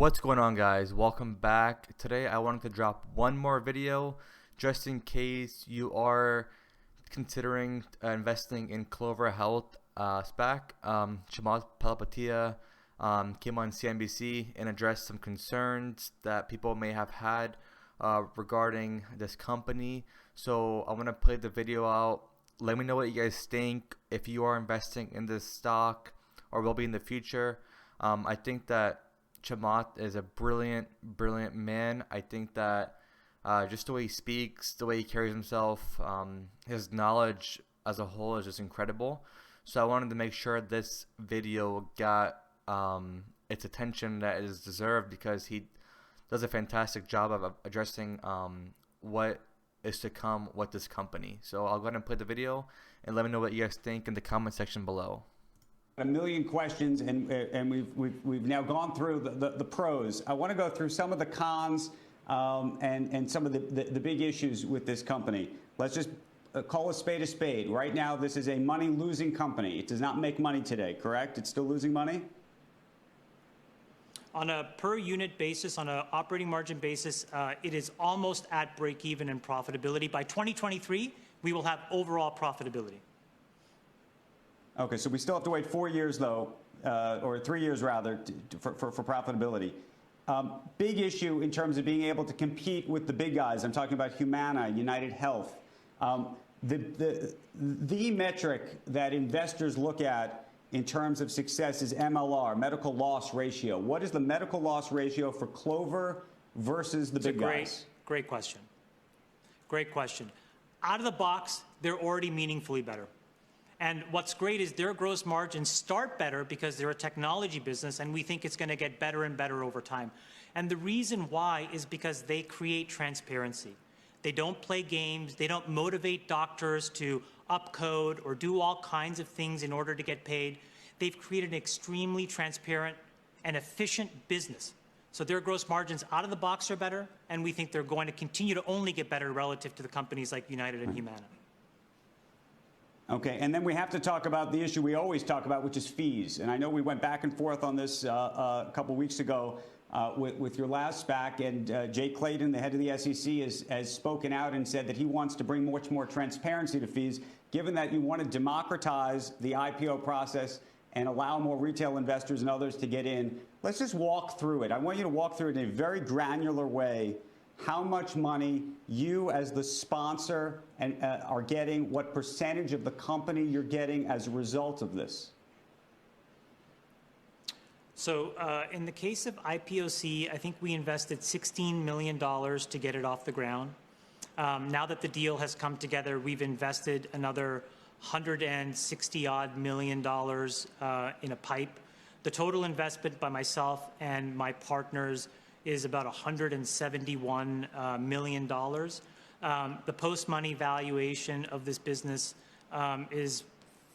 What's going on, guys? Welcome back. Today I wanted to drop one more video just in case you are considering investing in Clover Health SPAC. Chamath Palihapitiya came on CNBC and addressed some concerns that people may have had regarding this company. So I want to play the video out. Let me know what you guys think if you are investing in this stock or will be in the future. I think that Chamath is a brilliant man. I think that just the way he speaks, the way he carries himself, his knowledge as a whole is just incredible. So I wanted to make sure this video got its attention that it is deserved, because he does a fantastic job of addressing what is to come with this company. So I'll go ahead and play the video and let me know what you guys think in the comment section below. A million questions, and we've now gone through the pros. I want to go through some of the cons and some of the big issues with this company. Let's just call a spade a spade. Right now, this is a money-losing company. It does not make money today, correct? It's still losing money? On a per unit basis, on an operating margin basis, it is almost at break even in profitability. By 2023, we will have overall profitability. Okay, so we still have to wait 4 years, though, or 3 years rather, for profitability. Big issue in terms of being able to compete with the big guys. I'm talking about Humana, United Health. The metric that investors look at in terms of success is MLR, medical loss ratio. What is the medical loss ratio for Clover versus the big guys? Great question. Great question. Out of the box, they're already meaningfully better. And what's great is their gross margins start better because they're a technology business, and we think it's going to get better and better over time. And the reason why is because they create transparency. They don't play games. They don't motivate doctors to upcode or do all kinds of things in order to get paid. They've created an extremely transparent and efficient business. So their gross margins out of the box are better, and we think they're going to continue to only get better relative to the companies like United and Humana. Okay, and then we have to talk about the issue we always talk about, which is fees. And I know we went back and forth on this a couple weeks ago with your last SPAC, and Jay Clayton, the head of the SEC, has spoken out and said that he wants to bring much more transparency to fees, given that you want to democratize the IPO process and allow more retail investors and others to get in. Let's just walk through it. I want you to walk through it in a very granular way, how much money you as the sponsor are getting, what percentage of the company you're getting as a result of this. So in the case of IPOC, I think we invested $16 million to get it off the ground. Now that the deal has come together, we've invested another $160-odd million in a pipe. The total investment by myself and my partners is about $171 million. The post-money valuation of this business is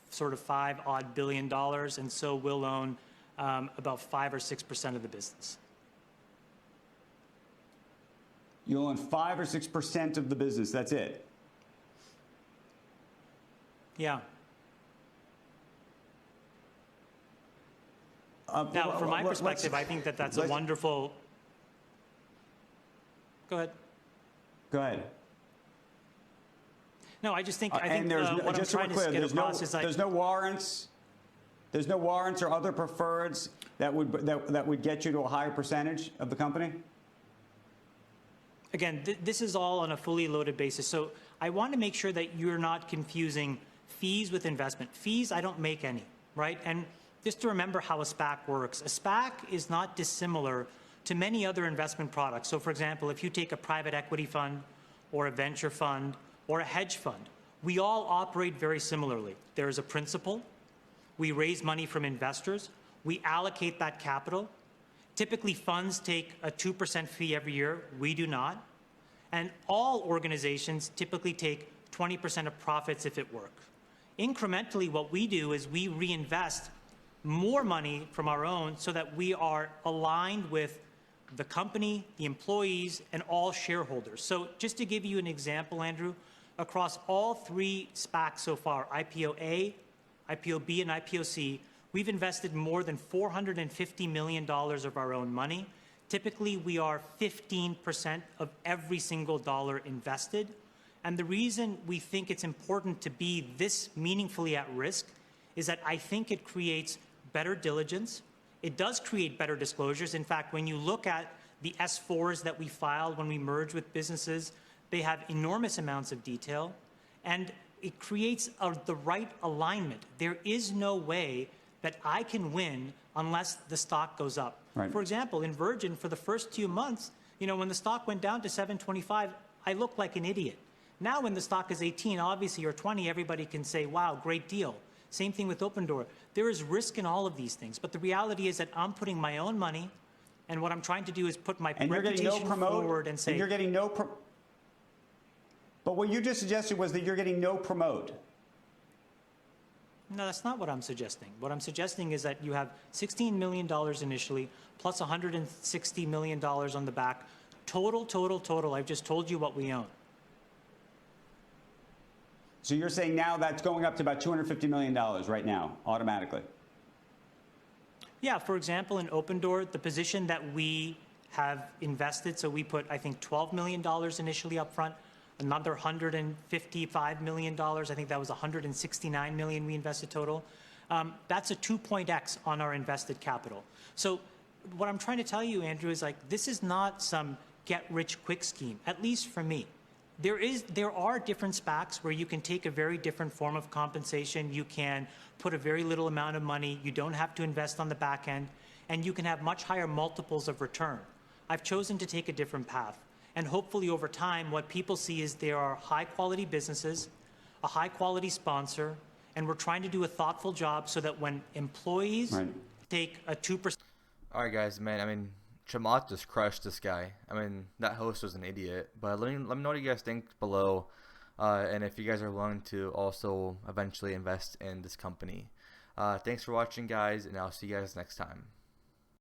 sort of $5-odd billion, and so we'll own about 5 or 6% of the business. You'll own 5 or 6% of the business, that's it? Yeah. Now, from my perspective, I think that that's a wonderful... Go ahead. Go ahead. No, I just think what I'm just trying to get across is like there's no warrants. There's no warrants or other preferreds that would get you to a higher percentage of the company. Again, this is all on a fully loaded basis. So I want to make sure that you're not confusing fees with investment. Fees, I don't make any, right? And just to remember how a SPAC works, a SPAC is not dissimilar to many other investment products. So for example, if you take a private equity fund or a venture fund or a hedge fund, we all operate very similarly. There is a principal. We raise money from investors. We allocate that capital. Typically, funds take a 2% fee every year. We do not. And all organizations typically take 20% of profits if it works. Incrementally, what we do is we reinvest more money from our own so that we are aligned with the company, the employees, and all shareholders. So just to give you an example, Andrew, across all 3 SPACs so far, IPO A, IPO B, and IPO C, we've invested more than $450 million of our own money. Typically, we are 15% of every single dollar invested. And the reason we think it's important to be this meaningfully at risk is that I think it creates better diligence. It does create better disclosures. In fact, when you look at the S4s that we filed when we merge with businesses, they have enormous amounts of detail, and it creates the right alignment. There is no way that I can win unless the stock goes up. Right. For example, in Virgin, for the first 2 months, when the stock went down to 725, I looked like an idiot. Now when the stock is 18, obviously, or 20, everybody can say, wow, great deal. Same thing with Open Door. There is risk in all of these things, but the reality is that I'm putting my own money, and what I'm trying to do is put my reputation forward and say... And you're getting no... But what you just suggested was that you're getting no promote. No, that's not what I'm suggesting. What I'm suggesting is that you have $16 million initially, plus $160 million on the back. Total, I've just told you what we own. So you're saying now that's going up to about $250 million right now, automatically? Yeah, for example, in Open Door, the position that we have invested, so we put, I think, $12 million initially up front, another $155 million. I think that was $169 million we invested total. That's a 2.x on our invested capital. So what I'm trying to tell you, Andrew, is like, this is not some get-rich-quick scheme, at least for me. There are different SPACs where you can take a very different form of compensation. You can put a very little amount of money. You don't have to invest on the back end, and you can have much higher multiples of return. I've chosen to take a different path. And hopefully over time, what people see is there are high-quality businesses, a high-quality sponsor, and we're trying to do a thoughtful job so that when employees take a 2%... All right, guys, man, I mean, Chamath just crushed this guy. I mean, that host was an idiot. But let me know what you guys think below, and if you guys are willing to also eventually invest in this company. Thanks for watching, guys, and I'll see you guys next time.